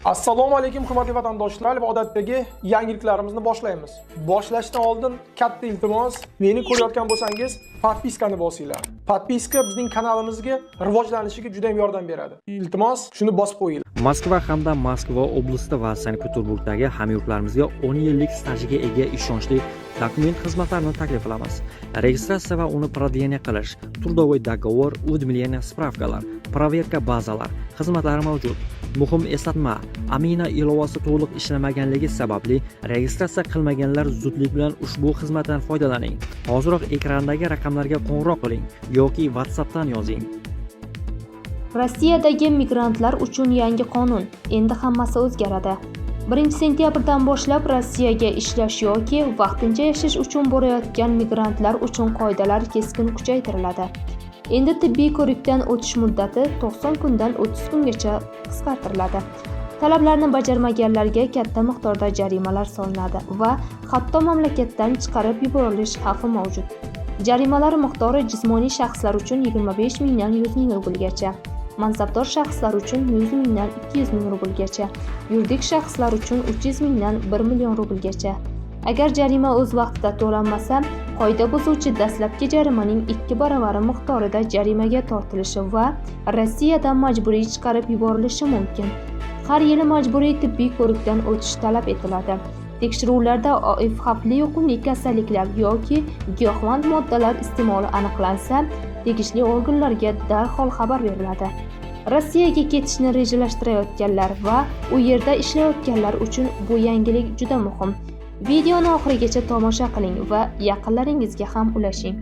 Assalomu alaykum hurmatli vatandoshlar va odatdagi yangiliklarimizni boshlaymiz. Boshlashdan oldin katta iltimos, meni ko'rayotgan bo'lsangiz, podpiskani bosinglar. Podpiska bizning kanalimizga rivojlanishiga juda ham yordam beradi. Iltimos, shuni bosib qo'yinglar. Moskva hamda Moskva oblasti va Sankt-Peterburgdagi hamyurtlarimizga 10 yillik stajiga ega ishonchli dokument xizmatlarini taklif qilamiz. Registratsiya va uni продление qilish, трудовой договор, уведомление, spravkalar, проверка bazalar xizmatlari mavjud. Muhim eslatma, Amina ilovasi to'liq ishlamaganligi sababli registratsiya qilmaganlar zudlik bilan ushbu xizmatdan foydalaning. Hoziroq ekrandagi raqamlarga qo'ng'iroq qiling yoki WhatsAppdan yozing. Rossiyadagi migrantlar uchun yangi qonun. Endi hammasi o'zgaradi. 1-sentyabrdan boshlab Rossiyaga ishlash yoki vaqtincha yashash uchun borayotgan migrantlar uchun qoidalar keskin kuchaytiriladi. Endi tibbiy ko'rikdan o'tish muddati 90 kundan 30 kungacha qisqartiriladi. Talablarni bajarmaganlarga katta miqdorda jarimalar solinadi va hatto mamlakatdan chiqarib yuborilish xavfi mavjud. Jarimalar miqdori jismoniy shaxslar uchun 25 mingdan 100 ming rublgacha, mansabdor shaxslar uchun 100 mingdan 200 ming rublgacha, yuridik shaxslar uchun 300 mingdan 1 million rublgacha. Agar jarima o'z vaqtida to'lanmasa, qoida buzuvchi dastlabki jarimaning 2 baravari miqdorida jarimaga tortilishi va Rossiyadan majburiy chiqarib yuborilishi mumkin. Har yili majburiy tibbiy ko'rikdan o'tish talab etiladi. Tekshiruvlarda OIF xavfli yuqumli kasalliklar yoki giyohvand moddalar iste'moli aniqlansa, tegishli organlarga darhol xabar beriladi. Rossiyaga ketishni rejalashtirayotganlar va u yerda ishlayotganlar uchun bu yangilik juda muhim. Videoni oxirigacha tomosha qiling va yaqinlaringizga ham ulashing.